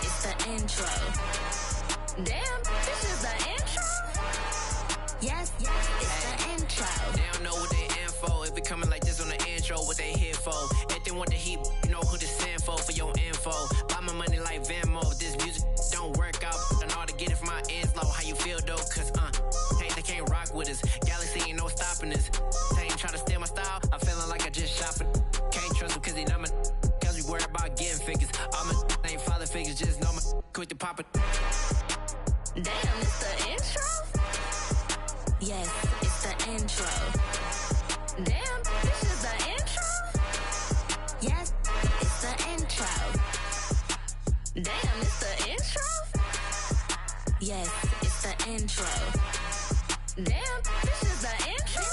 it's the intro. Damn, this is the intro? Yes, it's the intro. They don't know what they in for. If we coming like this on the intro, what they here for? If they want the heat, you know who to send for your info. Buy my money like Venmo. If this music don't work out, I know how to get it from my ends low. How you feel though? Cause hey, they can't rock with us. Galaxy ain't no stopping us. They ain't trying to steal my style. I'm feeling like I just shot for. Can't trust them cause they not my. Cause we worry about getting figures. All my ain't father figures, just know my quick to pop it. Damn, it's the intro? Yes, it's the intro. Damn, this is the intro? Yes, it's the intro. Damn, it's the intro? Yes, it's the intro. Damn, this is the intro?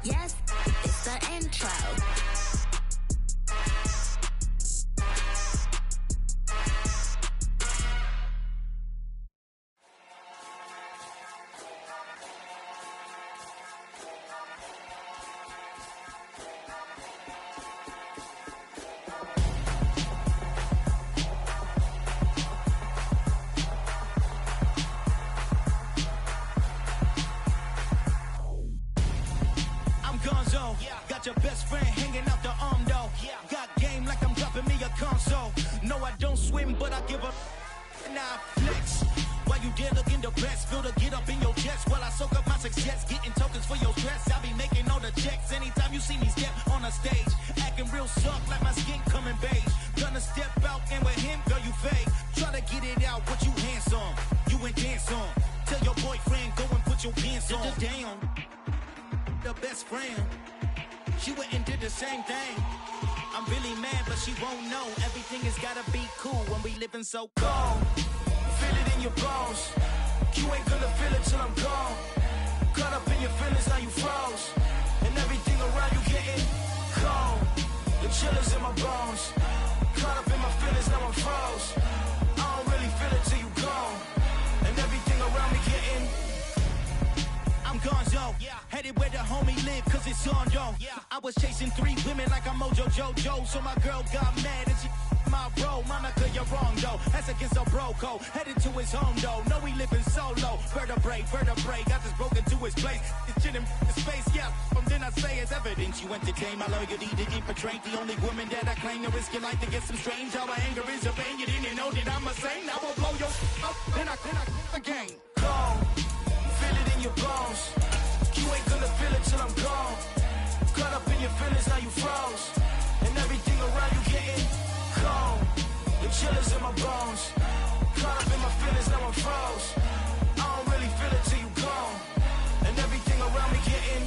Yes, it's the intro. Got your best friend hanging out the arm though. Got game like I'm dropping me a console. No, I don't swim, but I give a now flex. While you there looking the best, feel the get up in your chest while I soak up my success, getting tokens for your stress. I be making all the checks anytime you see me step on a stage, acting real soft like my skin coming beige. Gonna step out and with him, girl, you fake. Try to get it out, what you handsome, you ain't dance on. Tell your boyfriend, go and put your pants on. Down, the best friend. She went and did the same thing. I'm really mad, but she won't know. Everything has gotta be cool when we living so cold. Feel it in your bones. You ain't gonna feel it till I'm gone. Caught up in your feelings, now you froze. And everything around you getting cold. The chill is in my bones. Caught up in my feelings, now I'm froze. I don't really feel it till you gone. And everything around me getting I'm gonzo, headed where the homie live, cause it's on though. I was chasing 3 women like I'm Mojo Jojo, so my girl got mad and she my bro. Monica, you're wrong though, that's against a bro code. Headed to his home though, know he living solo. Vertebrae, got this broken to his place. It's shit in space, from then I say it's evidence. You entertain my loyalty to infiltrate the only woman that I claim to risk your life to get some strange. How my anger is a pain, you didn't know that I'm a saint. I will blow your up, then I again. Gone. Feel it in your bones. You ain't gonna feel it till I'm gone. Caught up in your feelings, now you froze. And everything around you getting cold. The chill is in my bones. Caught up in my feelings, now I'm froze. I don't really feel it till you gone. And everything around me getting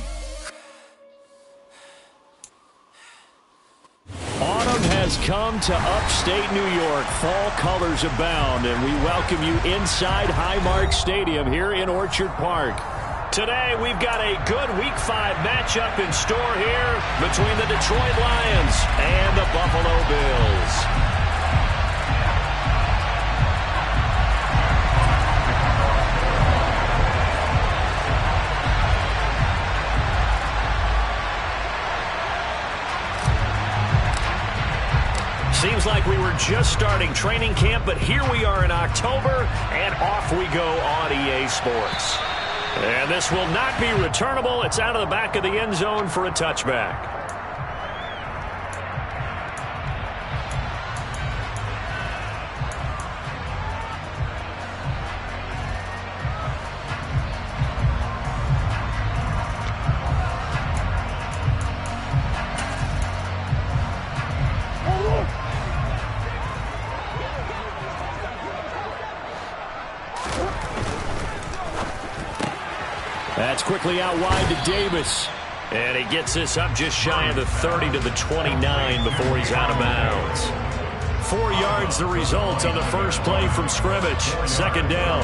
Autumn has come to upstate New York. Fall colors abound, and we welcome you inside Highmark Stadium here in Orchard Park. Today, we've got a good Week 5 matchup in store here between the Detroit Lions and the Buffalo Bills. Seems like we were just starting training camp, but here we are in October, and off we go on EA Sports. And this will not be returnable. It's out of the back of the end zone for a touchback. That's quickly out wide to Davis. And he gets this up just shy of the 30 to the 29 before he's out of bounds. 4 yards the result on the first play from scrimmage. Second down.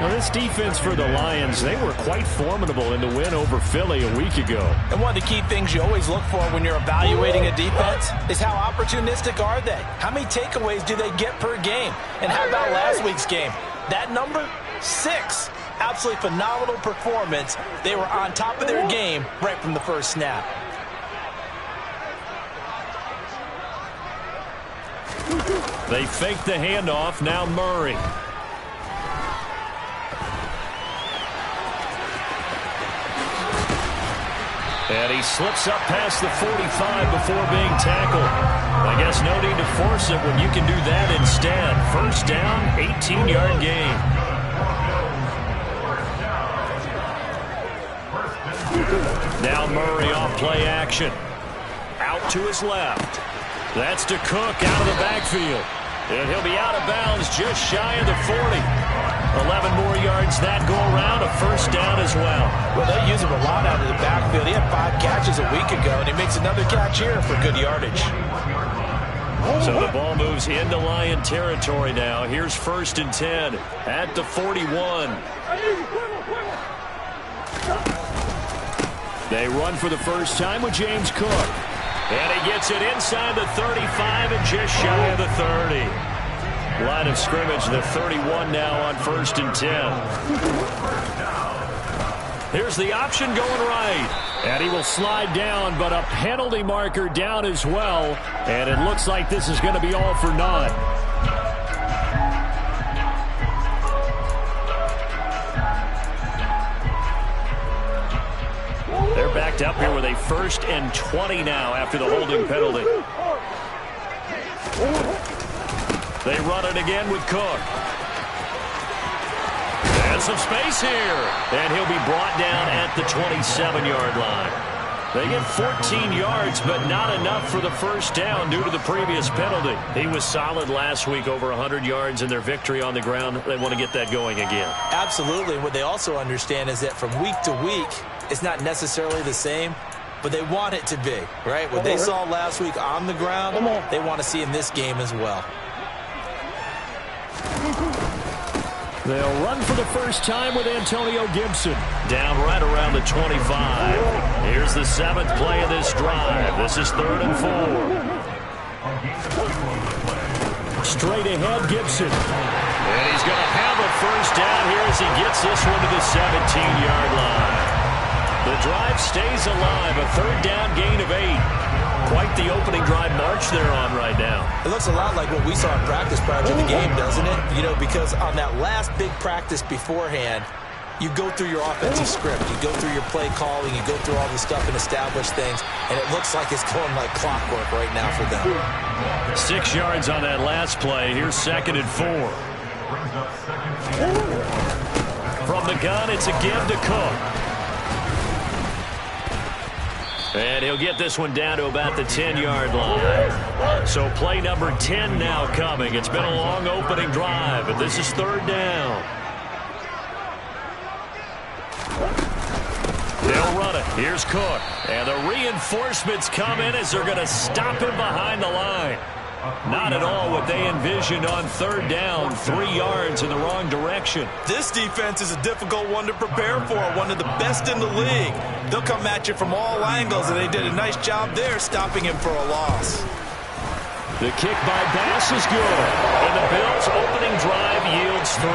Now this defense for the Lions, they were quite formidable in the win over Philly a week ago. And one of the key things you always look for when you're evaluating a defense is how opportunistic are they? How many takeaways do they get per game? And how about last week's game? That number, 6. Absolutely phenomenal performance. They were on top of their game right from the first snap. They fake the handoff. Now Murray. And he slips up past the 45 before being tackled. I guess no need to force it when you can do that instead. First down, 18-yard gain. Now Murray off play action. Out to his left. That's to Cook out of the backfield. And he'll be out of bounds just shy of the 40. 11 more yards that go around, a first down as well. Well, they use him a lot out of the backfield. He had 5 catches a week ago, and he makes another catch here for good yardage. So the ball moves into Lion territory now. Here's 1st and 10 at the 41. They run for the first time with James Cook. And he gets it inside the 35 and just shy of the 30. Line of scrimmage, the 31 now on 1st and 10. Here's the option going right. And he will slide down, but a penalty marker down as well. And it looks like this is going to be all for naught. They're backed up here with a 1st and 20 now after the holding penalty. They run it again with Cook. And some space here. And he'll be brought down at the 27-yard line. They get 14 yards, but not enough for the first down due to the previous penalty. He was solid last week, over 100 yards in their victory on the ground. They want to get that going again. Absolutely. What they also understand is that from week to week, it's not necessarily the same, but they want it to be, right? What they saw last week on the ground, they want to see in this game as well. They'll run for the first time with Antonio Gibson. Down right around the 25. Here's the 7th play of this drive. This is 3rd and 4. Straight ahead, Gibson. And he's going to have a first down here as he gets this one to the 17-yard line. The drive stays alive. A 3rd down gain of 8. Quite the opening drive march they're on right now. It looks a lot like what we saw in practice prior to the game, doesn't it? You know, because on that last big practice beforehand, you go through your offensive script. You go through your play calling. You go through all the stuff and establish things. And it looks like it's going like clockwork right now for them. 6 yards on that last play. Here's 2nd and 4. From the gun, it's a give to Cook. And he'll get this one down to about the 10-yard line. So play number 10 now coming. It's been a long opening drive, and this is 3rd down. They'll run it. Here's Cook. And the reinforcements come in as they're going to stop him behind the line. Not at all what they envisioned on 3rd down. 3 yards in the wrong direction. This defense is a difficult one to prepare for. One of the best in the league. They'll come at you from all angles, and they did a nice job there stopping him for a loss. The kick by Bass is good. And the Bills' opening drive yields 3.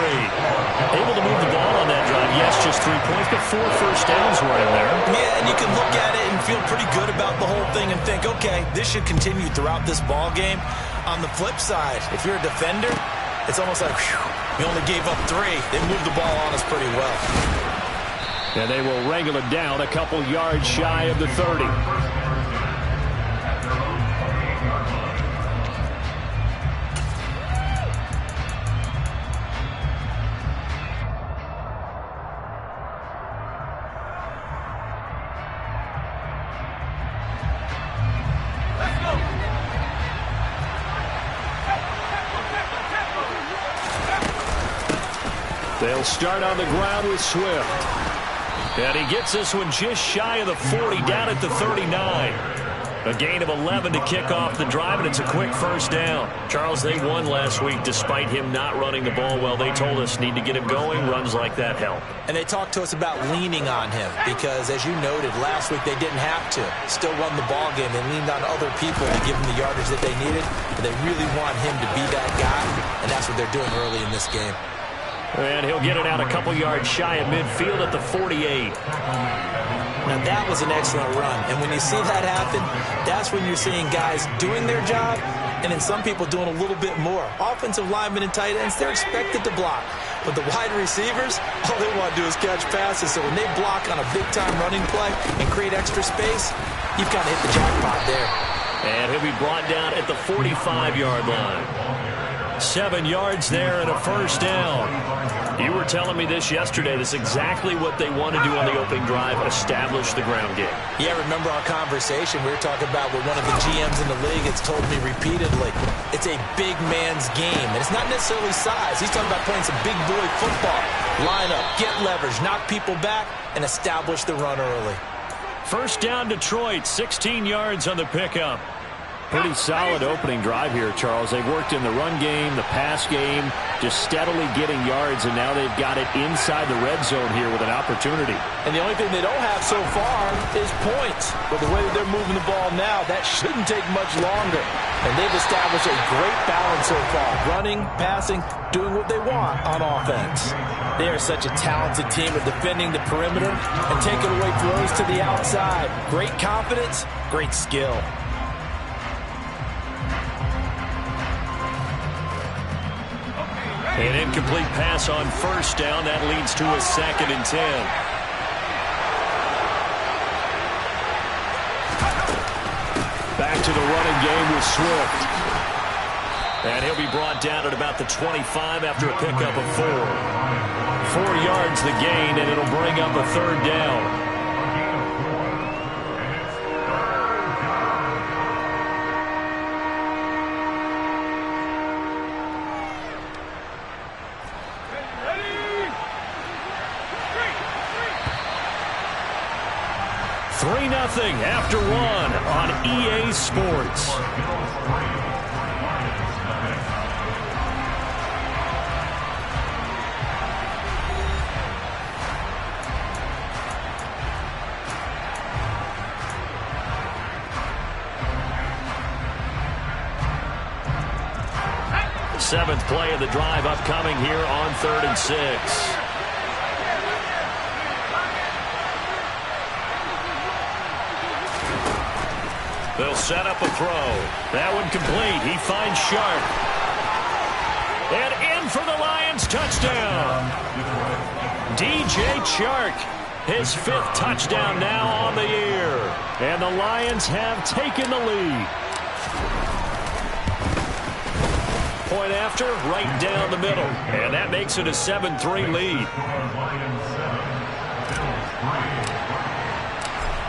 Able to move the ball on that drive. Yes, just 3 points, but 4 first downs were in there. Yeah, and you can look at it and feel pretty good about the whole thing and think, okay, this should continue throughout this ball game. On the flip side, if you're a defender, it's almost like, whew, you only gave up 3. They moved the ball on us pretty well. And they will wrangle it down a couple yards shy of the 30. They'll start on the ground with Swift. And he gets this one just shy of the 40, down at the 39. A gain of 11 to kick off the drive, and it's a quick first down. Charles, they won last week despite him not running the ball well. They told us need to get him going. Runs like that help. And they talked to us about leaning on him because, as you noted, last week they didn't have to. Still won the ball game. They leaned on other people to give them the yardage that they needed, but they really want him to be that guy, and that's what they're doing early in this game. And he'll get it out a couple yards shy of midfield at the 48. Now, that was an excellent run. And when you see that happen, that's when you're seeing guys doing their job and then some people doing a little bit more. Offensive linemen and tight ends, they're expected to block. But the wide receivers, all they want to do is catch passes. So when they block on a big-time running play and create extra space, you've got to hit the jackpot there. And he'll be brought down at the 45-yard line. 7 yards there and a first down. You were telling me this yesterday. This is exactly what they want to do on the opening drive, establish the ground game. Yeah, remember our conversation? We were talking about what one of the GMs in the league has told me repeatedly. It's a big man's game, and it's not necessarily size. He's talking about playing some big boy football. Line up, get leverage, knock people back, and establish the run early. First down, Detroit, 16 yards on the pickup. Pretty solid opening drive here, Charles. They've worked in the run game, the pass game, just steadily getting yards, and now they've got it inside the red zone here with an opportunity. And the only thing they don't have so far is points. But the way that they're moving the ball now, that shouldn't take much longer. And they've established a great balance so far. Running, passing, doing what they want on offense. They are such a talented team at defending the perimeter and taking away throws to the outside. Great confidence, great skill. An incomplete pass on first down. That leads to a 2nd and 10. Back to the running game with Swift. And he'll be brought down at about the 25 after a pickup of 4. 4 yards the gain, and it'll bring up a 3rd down. Nothing after 1 on EA Sports. Seventh play of the drive upcoming here on 3rd and 6. They'll set up a throw. That one complete. He finds Sharp. And in for the Lions touchdown. DJ Chark, his 5th touchdown now on the year. And the Lions have taken the lead. Point after, right down the middle. And that makes it a 7-3 lead.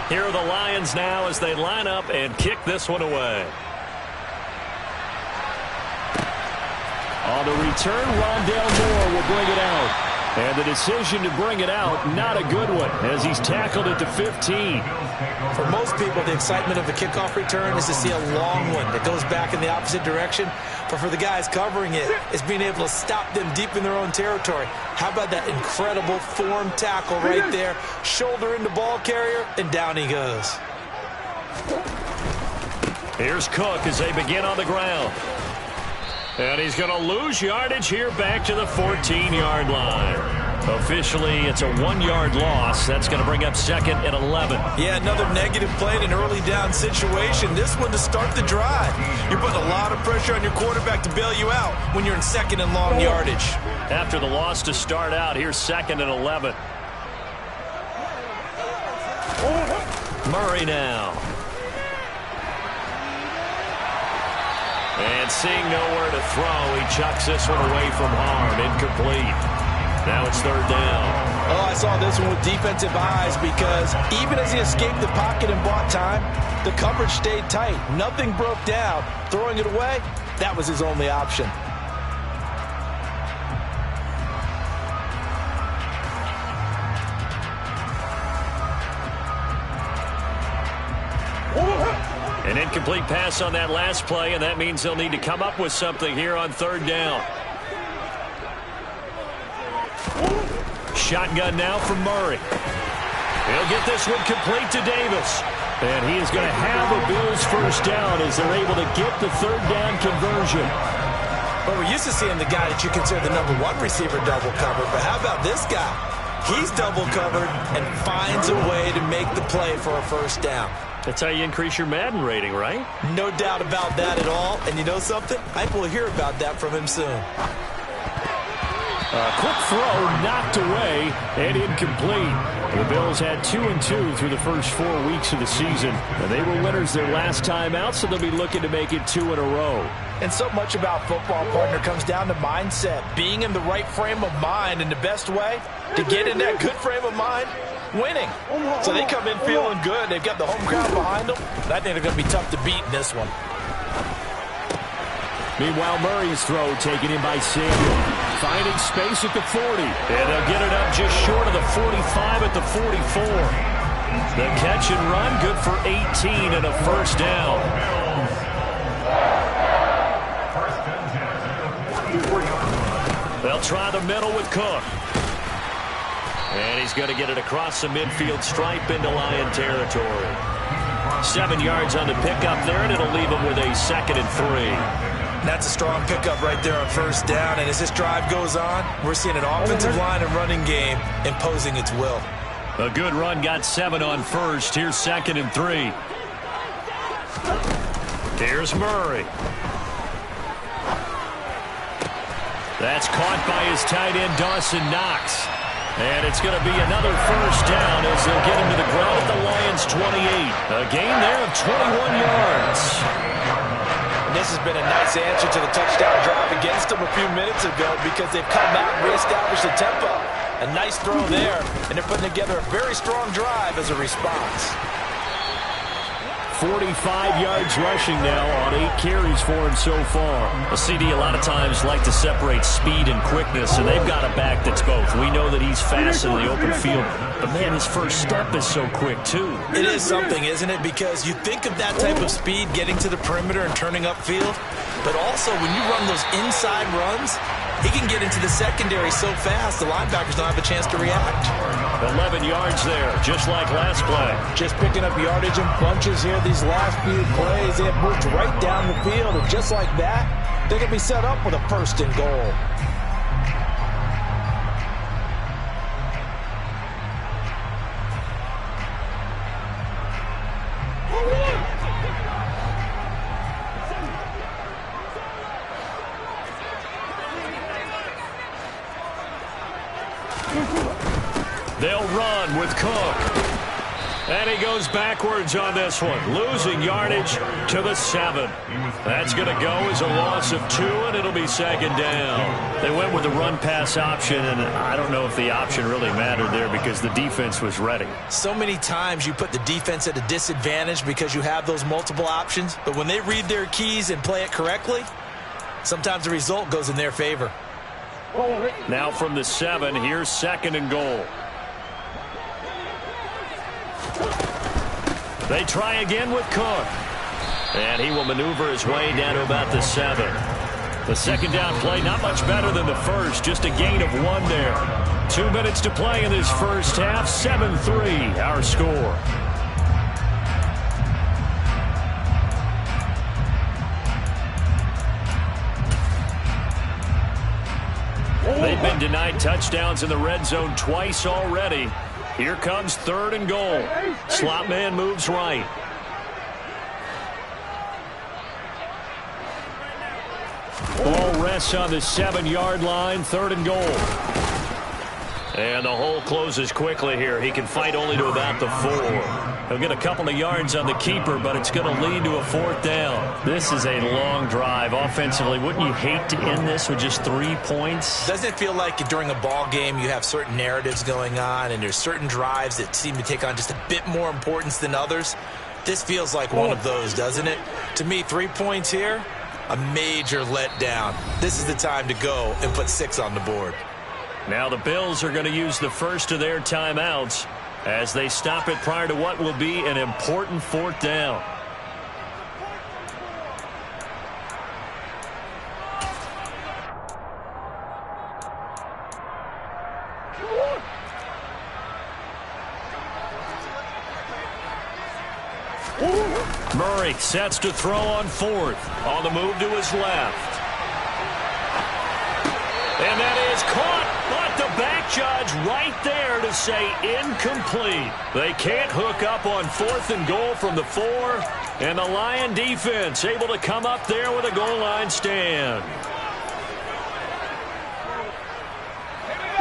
Here are the Lions now as they line up and kick this one away. On the return, Rondale Moore will bring it out. And the decision to bring it out, not a good one, as he's tackled at the 15. For most people, the excitement of a kickoff return is to see a long one that goes back in the opposite direction. But for the guys covering it, it's being able to stop them deep in their own territory. How about that incredible form tackle right there? Shoulder in the ball carrier, and down he goes. Here's Cook as they begin on the ground. And he's going to lose yardage here back to the 14-yard line. Officially, it's a 1-yard loss. That's going to bring up 2nd and 11. Yeah, another negative play in an early down situation. This one to start the drive. You're putting a lot of pressure on your quarterback to bail you out when you're in 2nd and long yardage. After the loss to start out, here's 2nd and 11. Murray now. And seeing nowhere to throw, he chucks this one away from harm. Incomplete. Now it's 3rd down. Oh, I saw this one with defensive eyes because even as he escaped the pocket and bought time, the coverage stayed tight. Nothing broke down. Throwing it away, that was his only option. An incomplete pass on that last play, and that means they'll need to come up with something here on 3rd down. Shotgun now from Murray. He'll get this one complete to Davis. And he is going to have a Bills first down as they're able to get the 3rd down conversion. Well, we're used to seeing the guy that you consider the #1 receiver double covered, but how about this guy? He's double covered and finds a way to make the play for a first down. That's how you increase your Madden rating, right? No doubt about that at all. And you know something? I think we'll hear about that from him soon. Quick throw knocked away and incomplete. The Bills had 2-2 through the first 4 weeks of the season. And they were winners their last time out, so they'll be looking to make it 2 in a row. And so much about football, partner, comes down to mindset. Being in the right frame of mind, and the best way to get in that good frame of mind, winning. So they come in feeling good. They've got the home crowd behind them. I think they're going to be tough to beat in this one. Meanwhile, Murray's throw taken in by Samuel. Finding space at the 40. And they'll get it up just short of the 45 at the 44. The catch and run, good for 18 and a first down. They'll try the middle with Cook. And he's going to get it across the midfield stripe into Lion territory. 7 yards on the pickup there, and it'll leave him with a 2nd and 3. That's a strong pickup right there on first down. And as this drive goes on, we're seeing an offensive line and running game imposing its will. A good run, got 7 on first. Here's 2nd and 3. Here's Murray. That's caught by his tight end, Dawson Knox. And it's going to be another first down as they'll get him to the ground at the Lions' 28. A gain there of 21 yards. This has been a nice answer to the touchdown drive against them a few minutes ago because they've come out and reestablished the tempo. A nice throw there, and they're putting together a very strong drive as a response. 45 yards rushing now on 8 carries for him so far. A CD a lot of times like to separate speed and quickness, and they've got a back that's both. We know that he's fast in the open field, but man, his first step is so quick too. It is something, isn't it? Because you think of that type of speed getting to the perimeter and turning upfield, but also when you run those inside runs, he can get into the secondary so fast the linebackers don't have a chance to react. 11 yards there, just like last play. Just picking up yardage in bunches here these last few plays. They have moved right down the field, and just like that, they're going to be set up with a 1st and goal. They'll run with Cook. And he goes backwards on this one, losing yardage to the 7. That's going to go as a loss of 2, and it'll be 2nd down. They went with the run-pass option, and I don't know if the option really mattered there because the defense was ready. So many times you put the defense at a disadvantage because you have those multiple options, but when they read their keys and play it correctly, sometimes the result goes in their favor. Now from the 7, here's 2nd and goal. They try again with Cook. And he will maneuver his way down to about the 7. The 2nd down play, not much better than the first. Just a gain of 1 there. 2 minutes to play in this first half. 7-3, our score. They've been denied touchdowns in the red zone twice already. Here comes 3rd and goal. Slot man moves right. Ball rests on the 7-yard line. 3rd and goal. And the hole closes quickly here. He can fight only to about the 4. He'll get a couple of yards on the keeper, but it's going to lead to a 4th down. This is a long drive. Offensively, wouldn't you hate to end this with just 3 points? Doesn't it feel like during a ball game you have certain narratives going on and there's certain drives that seem to take on just a bit more importance than others? This feels like one of those, doesn't it? To me, 3 points here, a major letdown. This is the time to go and put 6 on the board. Now the Bills are going to use the first of their timeouts as they stop it prior to what will be an important 4th down. Murray sets to throw on 4th. On the move to his left. And that is caught, but the back judge right there to say incomplete. They can't hook up on 4th and goal from the 4, and the Lion defense able to come up there with a goal line stand.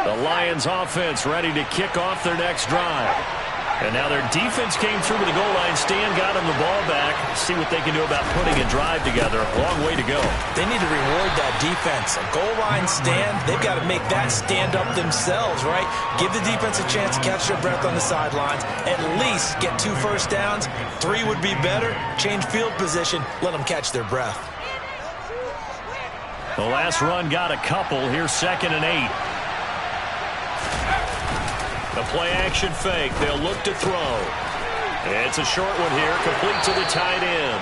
The Lions offense ready to kick off their next drive. And now their defense came through with the goal line stand, got them the ball back. See what they can do about putting a drive together. A long way to go. They need to reward that defense. A goal line stand, they've got to make that stand up themselves, right? Give the defense a chance to catch their breath on the sidelines. At least get 2 first downs. 3 would be better. Change field position. Let them catch their breath. The last run got a couple. Here's 2nd and 8. The play-action fake. They'll look to throw. It's a short one here, complete to the tight end.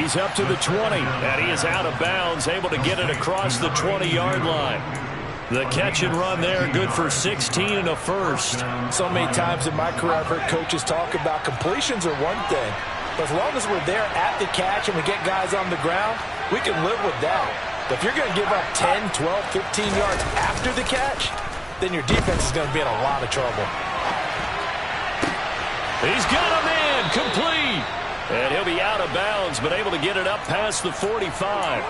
He's up to the 20, and he is out of bounds, able to get it across the 20-yard line. The catch and run there, good for 16 and a first. So many times in my career I've heard coaches talk about completions are one thing, but as long as we're there at the catch and we get guys on the ground, we can live with that. But if you're going to give up 10, 12, 15 yards after the catch, then your defense is going to be in a lot of trouble. He's got a man complete. And he'll be out of bounds, but able to get it up past the 45.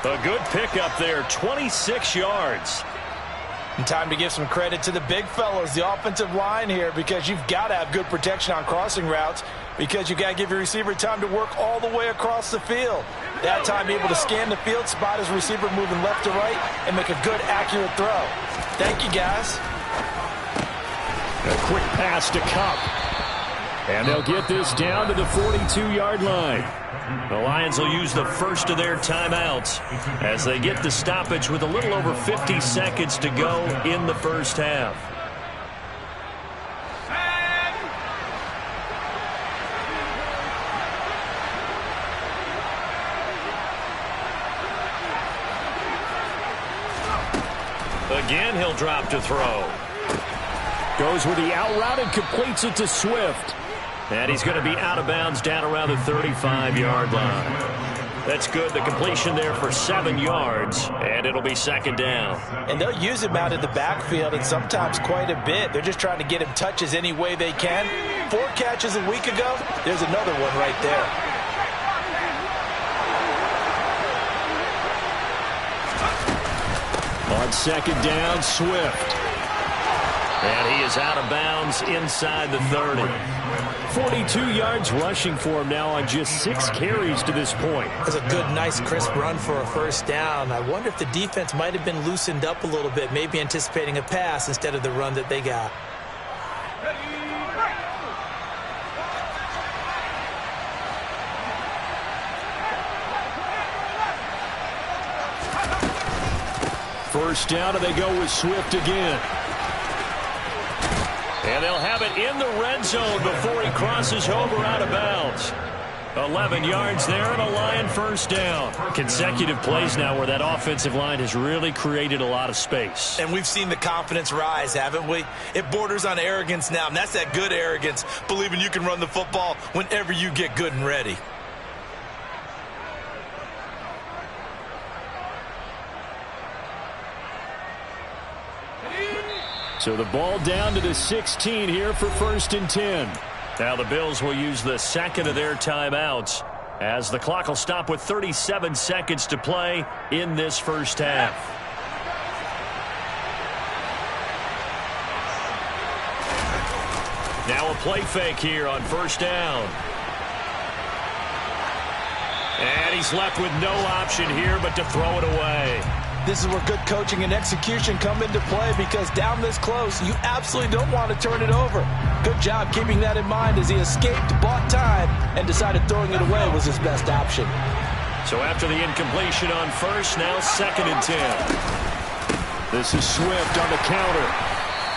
A good pickup there, 26 yards. And time to give some credit to the big fellows, the offensive line here, because you've got to have good protection on crossing routes, because you've got to give your receiver time to work all the way across the field. That time, be able to scan the field, spot his receiver moving left to right, and make a good, accurate throw. Thank you, guys. A quick pass to Kupp. And they'll get this down to the 42-yard line. The Lions will use the first of their timeouts as they get the stoppage with a little over 50 seconds to go in the first half. Again, he'll drop to throw. Goes with the out route and completes it to Swift. And he's going to be out of bounds down around the 35-yard line. That's good. The completion there for 7 yards, and it'll be 2nd down. And they'll use him out in the backfield, and sometimes quite a bit. They're just trying to get him touches any way they can. 4 catches a week ago. There's another one right there. On 2nd down, Swift. And he is out of bounds inside the 30. 42 yards rushing for him now on just 6 carries to this point. That's a good, nice, crisp run for a first down. I wonder if the defense might have been loosened up a little bit, maybe anticipating a pass instead of the run that they got. First down, and they go with Swift again. And they'll have it in the red zone before he crosses over out of bounds. 11 yards there and a Lion first down. Consecutive plays now where that offensive line has really created a lot of space. And we've seen the confidence rise, haven't we? It borders on arrogance now, and that's that good arrogance, believing you can run the football whenever you get good and ready. So the ball down to the 16 here for 1st and 10. Now the Bills will use the 2nd of their timeouts as the clock will stop with 37 seconds to play in this first half. Now a play fake here on 1st down. And he's left with no option here but to throw it away. This is where good coaching and execution come into play, because down this close, you absolutely don't want to turn it over. Good job keeping that in mind as he escaped, bought time, and decided throwing it away was his best option. So after the incompletion on 1st, now 2nd and 10. This is Swift on the counter.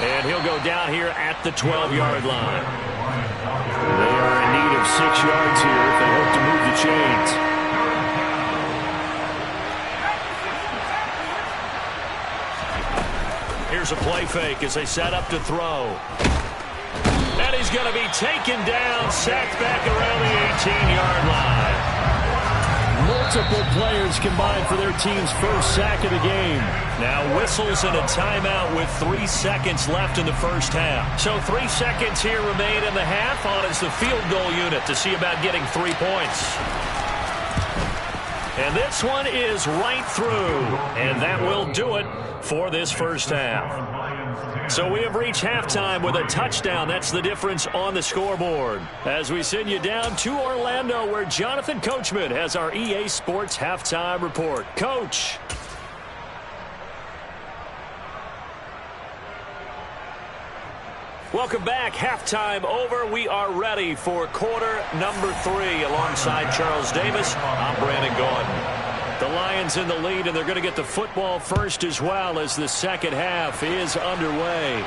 And he'll go down here at the 12-yard line. They are in need of 6 yards here if they hope to move the chains. Here's a play fake as they set up to throw. And he's going to be taken down, sacked back around the 18-yard line. Multiple players combined for their team's first sack of the game. Now whistles and a timeout with 3 seconds left in the first half. So 3 seconds here remain in the half. On is the field goal unit to see about getting 3 points. And this one is right through. And that will do it for this first half. So we have reached halftime with a touchdown. That's the difference on the scoreboard. As we send you down to Orlando, where Jonathan Coachman has our EA Sports halftime report. Coach. Welcome back. Halftime over. We are ready for quarter number 3. Alongside Charles Davis, I'm Brandon Gaudin. The Lions in the lead, and they're going to get the football first as well as the second half is underway.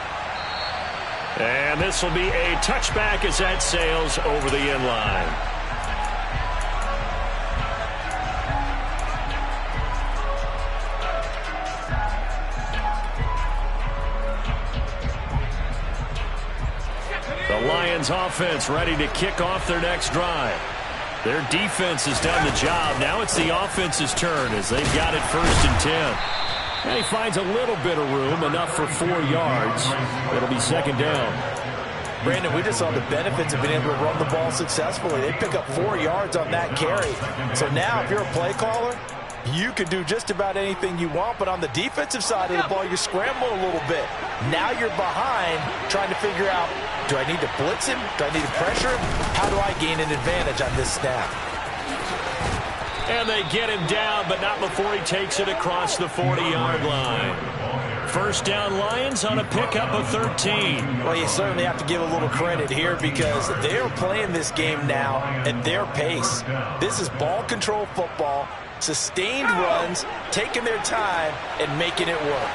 And this will be a touchback as that sails over the end line. The Lions offense ready to kick off their next drive. Their defense has done the job. Now it's the offense's turn as they've got it 1st and 10. And he finds a little bit of room, enough for 4 yards. It'll be 2nd down. Brandon, we just saw the benefits of being able to run the ball successfully. They pick up 4 yards on that carry. So now if you're a play caller, you can do just about anything you want, but on the defensive side of the ball, you scramble a little bit. Now you're behind trying to figure out, do I need to blitz him? Do I need to pressure him? How do I gain an advantage on this snap? And they get him down, but not before he takes it across the 40-yard line. 1st down Lions on a pickup of 13. Well, you certainly have to give a little credit here because they're playing this game now at their pace. This is ball control football, sustained runs, taking their time and making it work.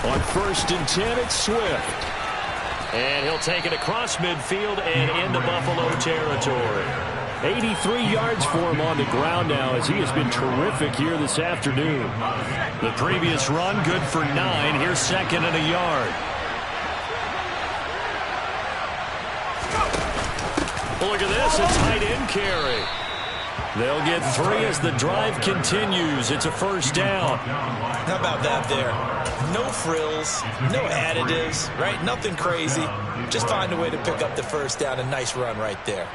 On 1st and 10, it's Swift. And he'll take it across midfield and into Buffalo territory. 83 yards for him on the ground now as he has been terrific here this afternoon. The previous run good for 9. Here's 2nd and a yard. Look at this, a tight end carry. They'll get 3 as the drive continues. It's a 1st down. How about that there? No frills, no additives, right? Nothing crazy. Just find a way to pick up the 1st down. A nice run right there.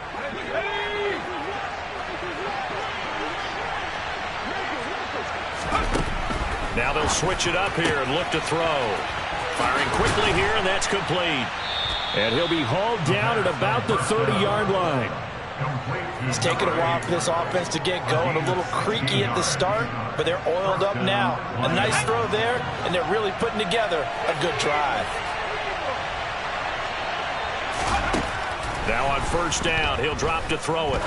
Now they'll switch it up here and look to throw. Firing quickly here, and that's complete. And he'll be hauled down at about the 30-yard line. It's taken a while for this offense to get going. A little creaky at the start, but they're oiled up now. A nice throw there, and they're really putting together a good drive. Now on 1st down, he'll drop to throw it.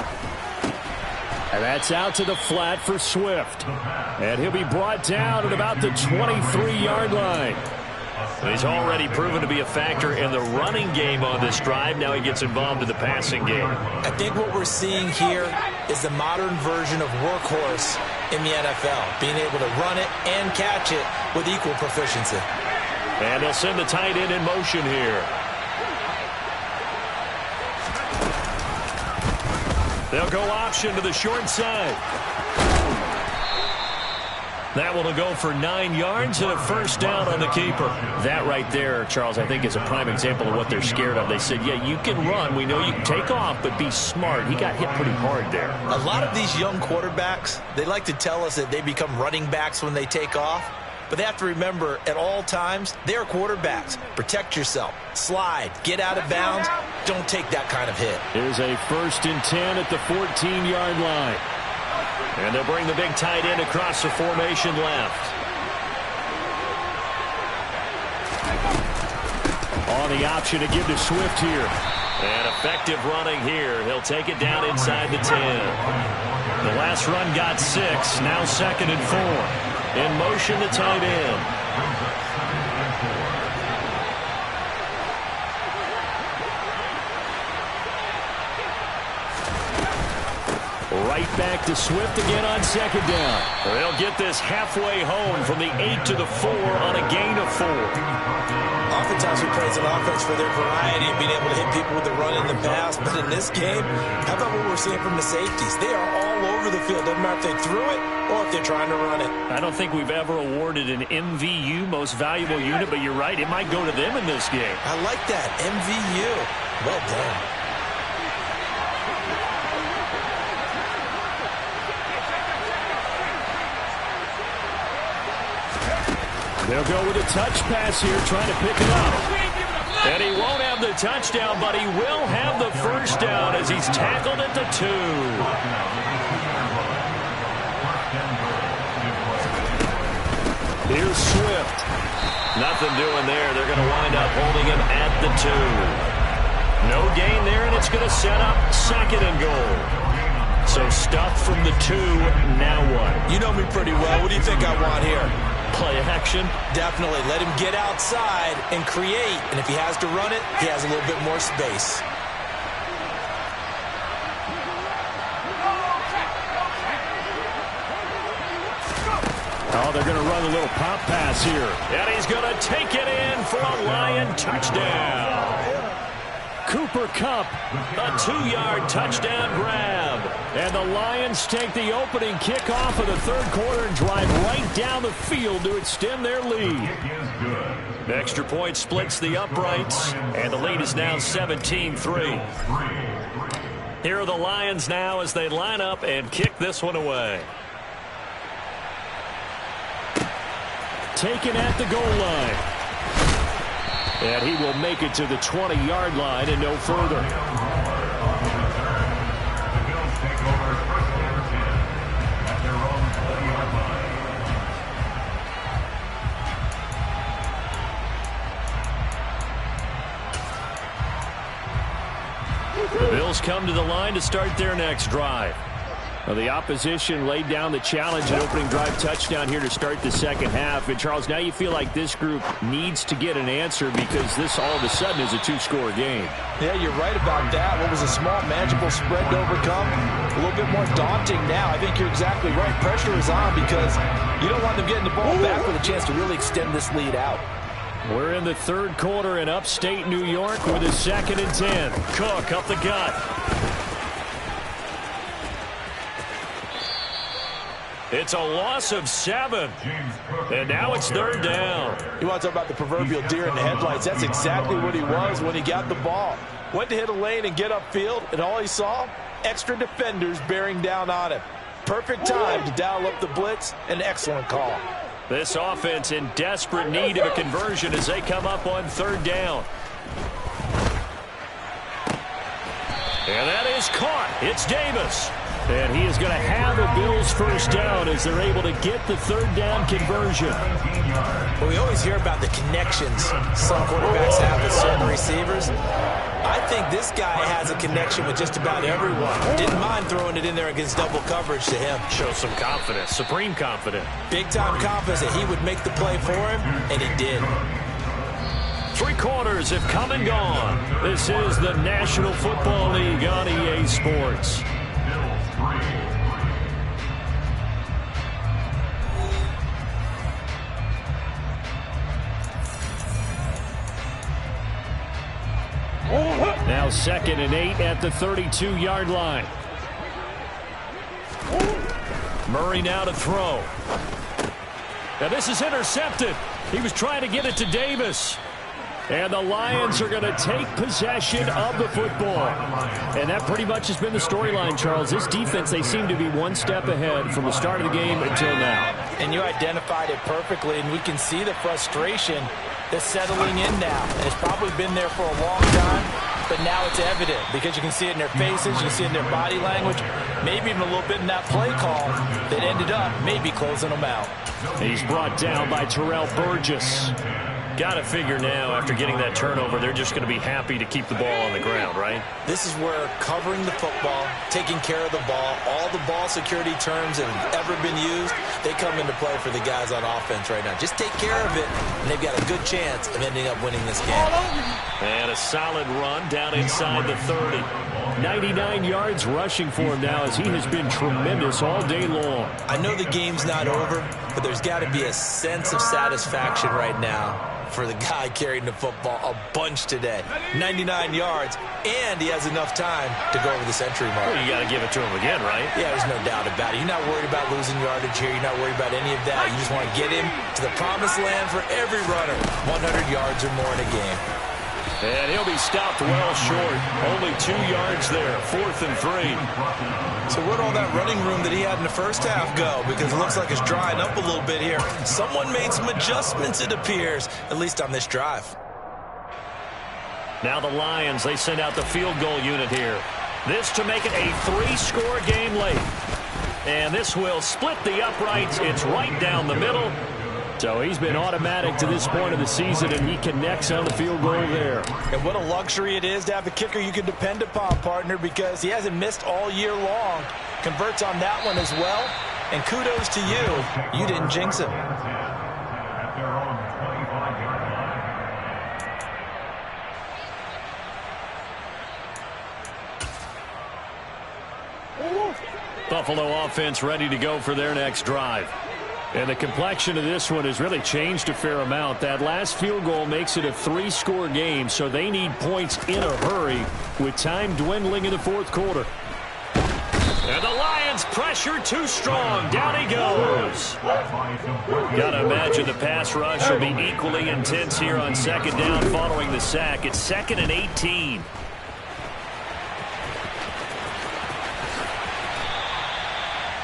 And that's out to the flat for Swift. And he'll be brought down at about the 23-yard line. He's already proven to be a factor in the running game on this drive. Now he gets involved in the passing game. I think what we're seeing here is the modern version of workhorse in the NFL, being able to run it and catch it with equal proficiency. And they'll send the tight end in motion here. They'll go option to the short side. That one will go for 9 yards and a 1st down on the keeper. That right there, Charles, I think is a prime example of what they're scared of. They said, yeah, you can run. We know you can take off, but be smart. He got hit pretty hard there. A lot of these young quarterbacks, they like to tell us that they become running backs when they take off. But they have to remember, at all times, they're quarterbacks. Protect yourself. Slide. Get out of bounds. Don't take that kind of hit. Here's a 1st and 10 at the 14-yard line. And they'll bring the big tight end across the formation left. On the option to give to Swift here. And effective running here. He'll take it down inside the 10. The last run got 6. Now 2nd and 4. In motion, the tight end. Right back to Swift again on 2nd down. They'll get this halfway home from the 8 to the 4 on a gain of 4. Oftentimes we praise an offense for their variety of being able to hit people with the run in the pass. But in this game, how about what we're seeing from the safeties? They are all over over the field. Doesn't matter if they threw it or if they're trying to run it. I don't think we've ever awarded an MVU, most valuable unit, but you're right. It might go to them in this game. I like that. MVU. Well done. They'll go with a touch pass here, trying to pick it up. And he won't have the touchdown, but he will have the first down as he's tackled at the 2. Here's Swift. Nothing doing there. They're going to wind up holding him at the 2. No gain there, and it's going to set up 2nd and goal. So stuff from the 2. Now what? You know me pretty well. What do you think I want here? Play action. Definitely. Let him get outside and create. And if he has to run it, he has a little bit more space. Oh, they're going to run a little pop pass here. And he's going to take it in for a Lion touchdown. Cooper Kupp, a 2-yard touchdown grab. And the Lions take the opening kickoff of the 3rd quarter and drive right down the field to extend their lead. The extra point splits the uprights, and the lead is now 17-3. Here are the Lions now as they line up and kick this one away. Taken at the goal line. And he will make it to the 20-yard line and no further. The Bills come to the line to start their next drive. Well, the opposition laid down the challenge and opening drive touchdown here to start the 2nd half. And, Charles, now you feel like this group needs to get an answer because this all of a sudden is a 2-score game. Yeah, you're right about that. What was a small, manageable spread to overcome? A little bit more daunting now. I think you're exactly right. Pressure is on because you don't want them getting the ball back with a chance to really extend this lead out. We're in the 3rd quarter in upstate New York with a 2nd and 10. Cook up the gut. It's a loss of 7. And now it's 3rd down. You want to talk about the proverbial deer in the headlights. That's exactly what he was when he got the ball. Went to hit a lane and get upfield, and all he saw, extra defenders bearing down on him. Perfect time to dial up the blitz. An excellent call. This offense in desperate need of a conversion as they come up on 3rd down. And that is caught. It's Davis. And he is going to have a Bills first down as they're able to get the 3rd down conversion. Well, we always hear about the connections some quarterbacks have with certain receivers. I think this guy has a connection with just about everyone. Didn't mind throwing it in there against double coverage to him. Shows some confidence, supreme confidence. Big-time confidence that he would make the play for him, and he did. 3 quarters have come and gone. This is the National Football League on EA Sports. Now 2nd and 8 at the 32-yard line. Murray now to throw. Now this is intercepted. He was trying to get it to Davis. And the Lions are going to take possession of the football. And that pretty much has been the storyline, Charles. This defense, they seem to be one step ahead from the start of the game until now. And you identified it perfectly, and we can see the frustration that's settling in now. And it's probably been there for a long time, but now it's evident because you can see it in their faces, you can see it in their body language, maybe even a little bit in that play call that ended up maybe closing them out. He's brought down by Terrell Burgess. Got to figure now, after getting that turnover, they're just going to be happy to keep the ball on the ground, right? This is where covering the football, taking care of the ball, all the ball security terms that have ever been used, they come into play for the guys on offense right now. Just take care of it, and they've got a good chance of ending up winning this game. And a solid run down inside the 30. 99 yards rushing for him now as he has been tremendous all day long. I know the game's not over, but there's got to be a sense of satisfaction right now for the guy carrying the football a bunch today. 99 yards, and he has enough time to go over the century mark. Well, you got to give it to him again, right? Yeah, there's no doubt about it. You're not worried about losing yardage here. You're not worried about any of that. You just want to get him to the promised land for every runner. 100 yards or more in a game. And he'll be stopped well short. Only 2 yards there, 4th and 3. So where'd all that running room that he had in the first half go? Because it looks like it's drying up a little bit here. Someone made some adjustments, it appears, at least on this drive. Now the Lions, they send out the field goal unit here. This to make it a 3-score game late. And this will split the uprights. It's right down the middle. So he's been automatic to this point of the season, and he connects on the field goal there. And what a luxury it is to have a kicker you can depend upon, partner, because he hasn't missed all year long. Converts on that one as well. And kudos to you. You didn't jinx him. Buffalo offense ready to go for their next drive. And the complexion of this one has really changed a fair amount. That last field goal makes it a 3-score game, so they need points in a hurry with time dwindling in the 4th quarter. And the Lions pressure too strong. Down he goes. Got to imagine the pass rush will be equally intense here on 2nd down following the sack. It's 2nd and 18.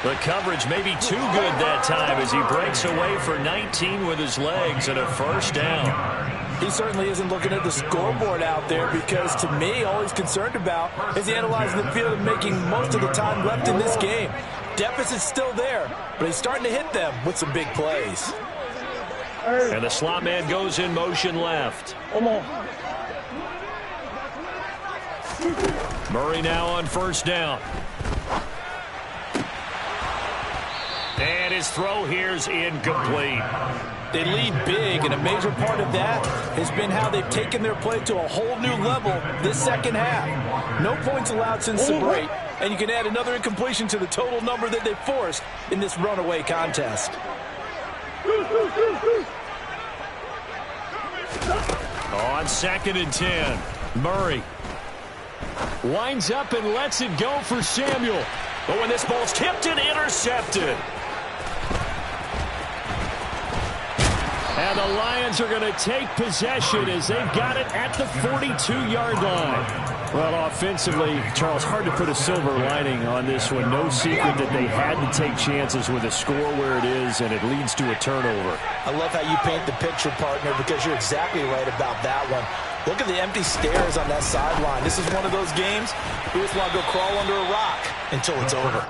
The coverage may be too good that time as he breaks away for 19 with his legs and a 1st down. He certainly isn't looking at the scoreboard out there because, to me, all he's concerned about is analyzing the field and making most of the time left in this game. Deficit's still there, but he's starting to hit them with some big plays. And the slot man goes in motion left. Murray now on 1st down. And his throw here's incomplete. They lead big, and a major part of that has been how they've taken their play to a whole new level this 2nd half. No points allowed since the break, and you can add another incompletion to the total number that they forced in this runaway contest. On 2nd and 10, Murray winds up and lets it go for Samuel. But when this ball's tipped and intercepted. And the Lions are going to take possession as they've got it at the 42-yard line. Well, offensively, Charles, hard to put a silver lining on this one. No secret that they had to take chances with a score where it is, and it leads to a turnover. I love how you paint the picture, partner, because you're exactly right about that one. Look at the empty stares on that sideline. This is one of those games you just want to go crawl under a rock until it's over.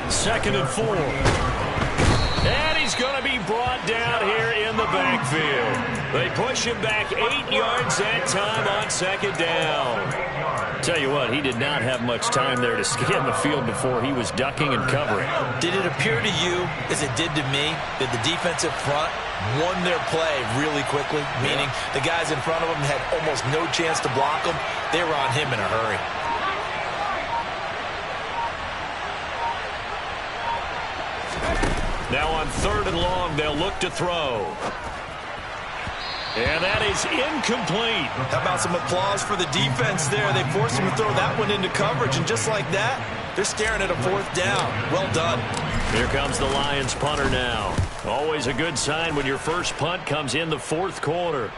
2nd and 4. And he's going to be brought down here in the backfield. They push him back 8 yards that time on 2nd down. Tell you what, he did not have much time there to scan the field before he was ducking and covering. Did it appear to you, as it did to me, that the defensive front won their play really quickly? Meaning the guys in front of them had almost no chance to block him. They were on him in a hurry. Now on 3rd and long, they'll look to throw. And that is incomplete. How about some applause for the defense there? They forced him to throw that one into coverage, and just like that, they're staring at a 4th down. Well done. Here comes the Lions punter now. Always a good sign when your first punt comes in the 4th quarter.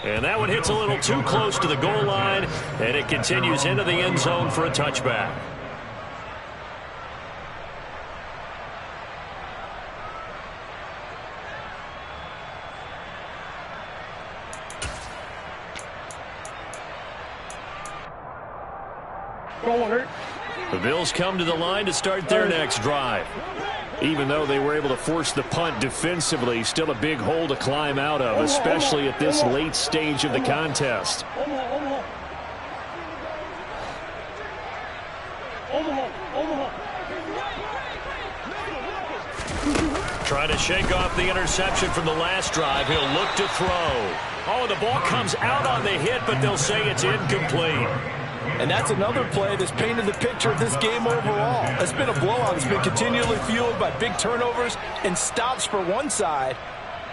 And that one hits a little too close to the goal line, and it continues into the end zone for a touchback. The Bills come to the line to start their next drive. Even though they were able to force the punt defensively, still a big hole to climb out of, especially at this late stage of the contest. Trying to shake off the interception from the last drive. He'll look to throw. Oh, the ball comes out on the hit, but they'll say it's incomplete. And that's another play that's painted the picture of this game overall. It's been a blowout. It's been continually fueled by big turnovers and stops for one side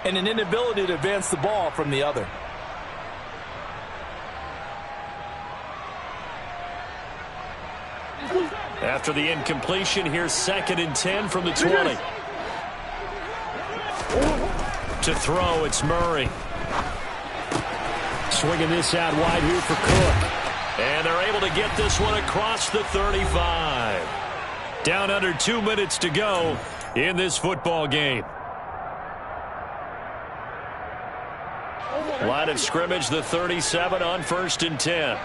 and an inability to advance the ball from the other. After the incompletion, here's 2nd and 10 from the 20. To throw, it's Murray. Swinging this out wide here for Cook. And they're able to get this one across the 35. Down under 2 minutes to go in this football game. Line of scrimmage, the 37 on 1st and 10.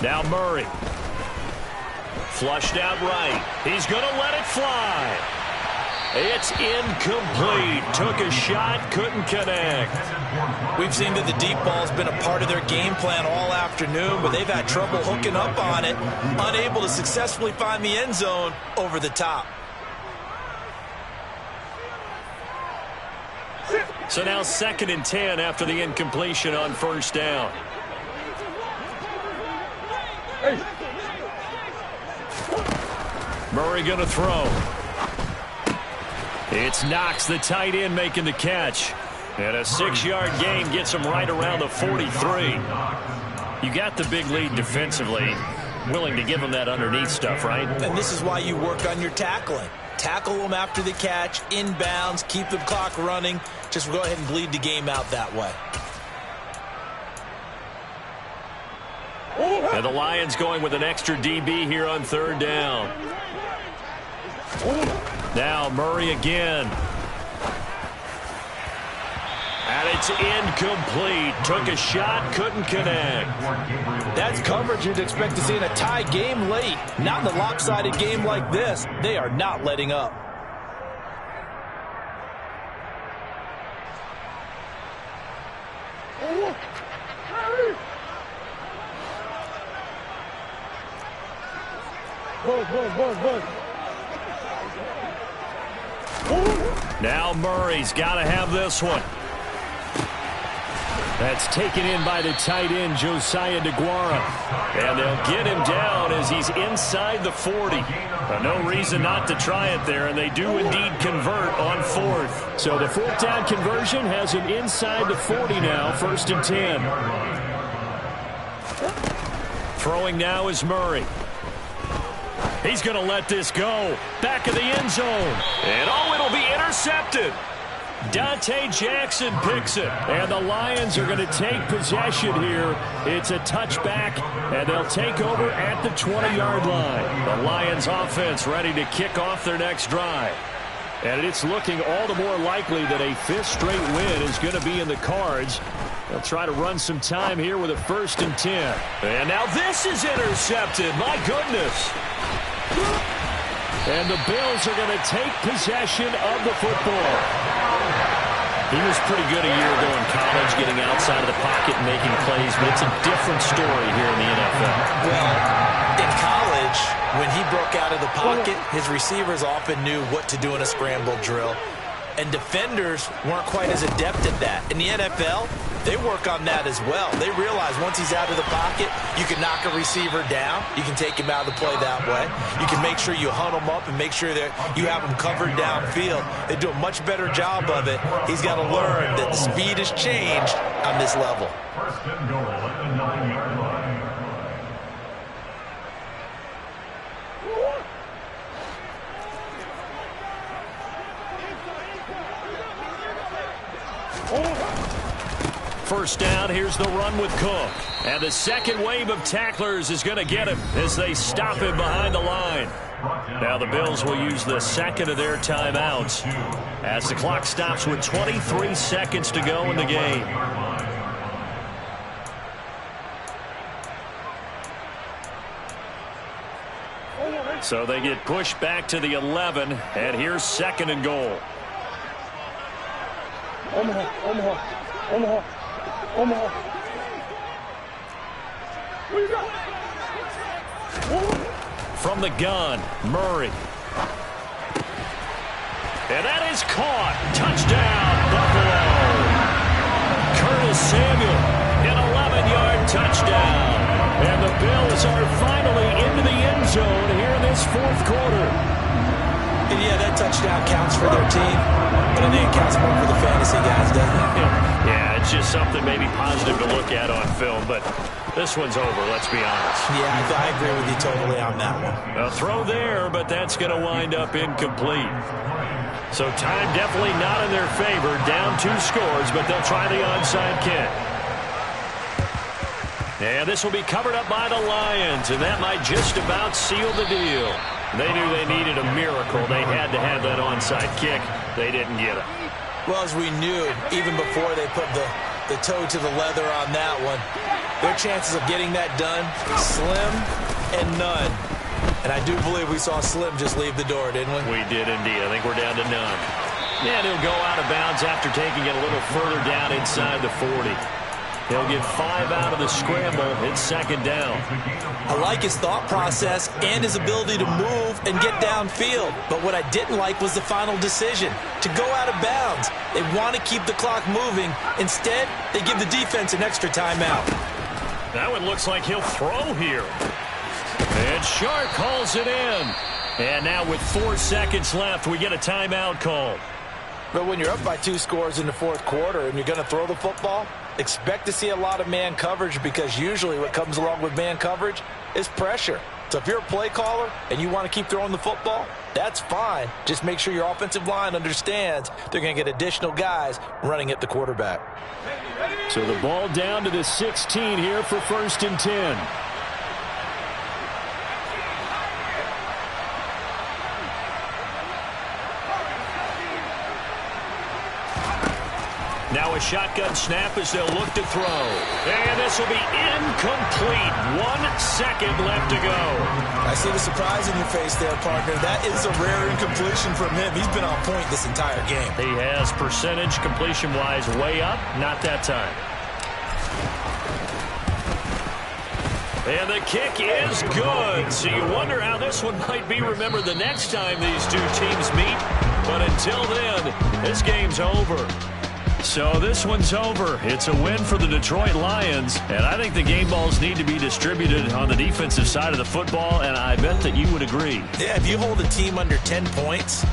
Now Murray. Flushed out right. He's going to let it fly. It's incomplete. Took a shot, couldn't connect. We've seen that the deep ball's been a part of their game plan all afternoon, but they've had trouble hooking up on it, unable to successfully find the end zone over the top. So now 2nd and 10 after the incompletion on 1st down. Murray going to throw. It's Knox, the tight end, making the catch. And a 6-yard gain gets him right around the 43. You got the big lead defensively. Willing to give him that underneath stuff, right? And this is why you work on your tackling. Tackle them after the catch, inbounds, keep the clock running. Just go ahead and bleed the game out that way. And the Lions going with an extra DB here on 3rd down. Now Murray again. And it's incomplete. Took a shot, couldn't connect. That's coverage you'd expect to see in a tie game late. Not in a lopsided game like this. They are not letting up. Now Murray's got to have this one. That's taken in by the tight end, Josiah DeGuara. And they'll get him down as he's inside the 40. No reason not to try it there, and they do indeed convert on 4th. So the 4th down conversion has him inside the 40 now, 1st and 10. Throwing now is Murray. He's going to let this go. Back of the end zone. And it'll be intercepted. Dante Jackson picks it. And the Lions are going to take possession here. It's a touchback, and they'll take over at the 20-yard line. The Lions offense ready to kick off their next drive. And it's looking all the more likely that a 5th straight win is going to be in the cards. They'll try to run some time here with a 1st and 10. And now this is intercepted. My goodness. And the Bills are going to take possession of the football. He was pretty good a year ago in college, getting outside of the pocket and making plays, but it's a different story here in the NFL. Well, in college, when he broke out of the pocket, his receivers often knew what to do in a scramble drill. And defenders weren't quite as adept at that. In the NFL, they work on that as well. They realize once he's out of the pocket, you can knock a receiver down. You can take him out of the play that way. You can make sure you hunt him up and make sure that you have him covered downfield. They do a much better job of it. He's got to learn that the speed has changed on this level. 1st and goal at the 9-yard line. First down, here's the run with Cook. And the second wave of tacklers is going to get him as they stop him behind the line. Now the Bills will use the second of their timeouts as the clock stops with 23 seconds to go in the game. So they get pushed back to the 11, and here's 2nd and goal. Omaha. From the gun, Murray. And that is caught. Touchdown, Buffalo. Curtis Samuel, an 11-yard touchdown. And the Bills are finally into the end zone here in this fourth quarter. And yeah, that touchdown counts for their team, but I think it counts more for the fantasy guys, doesn't it? Yeah, it's just something maybe positive to look at on film, but this one's over, let's be honest. Yeah, I agree with you totally on that one. A throw there, but that's going to wind up incomplete. So time definitely not in their favor. Down 2 scores, but they'll try the onside kick. And this will be covered up by the Lions, and that might just about seal the deal. They knew they needed a miracle. They had to have that onside kick. They didn't get it. Well, as we knew, even before they put the toe to the leather on that one, their chances of getting that done, slim and none. And I do believe we saw Slim just leave the door, didn't we? We did indeed. I think we're down to none. And he'll go out of bounds after taking it a little further down inside the 40. He'll get 5 out of the scramble. It's second down. I like his thought process and his ability to move and get downfield. But what I didn't like was the final decision, to go out of bounds. They want to keep the clock moving. Instead, they give the defense an extra timeout. That one looks like he'll throw here. And Shark calls it in. And now with 4 seconds left, we get a timeout called. But when you're up by 2 scores in the fourth quarter and you're going to throw the football, expect to see a lot of man coverage, because usually what comes along with man coverage is pressure. So if you're a play caller and you want to keep throwing the football, that's fine. Just make sure your offensive line understands they're going to get additional guys running at the quarterback. So the ball down to the 16 here for 1st and 10. Now a shotgun snap as they'll look to throw. And this will be incomplete. 1 second left to go. I see the surprise in your face there, partner. That is a rare incompletion from him. He's been on point this entire game. He has percentage completion-wise way up. Not that time. And the kick is good. So you wonder how this one might be remembered the next time these 2 teams meet. But until then, this game's over. So this one's over. It's a win for the Detroit Lions, and I think the game balls need to be distributed on the defensive side of the football, and I bet that you would agree. Yeah, if you hold a team under 10 points,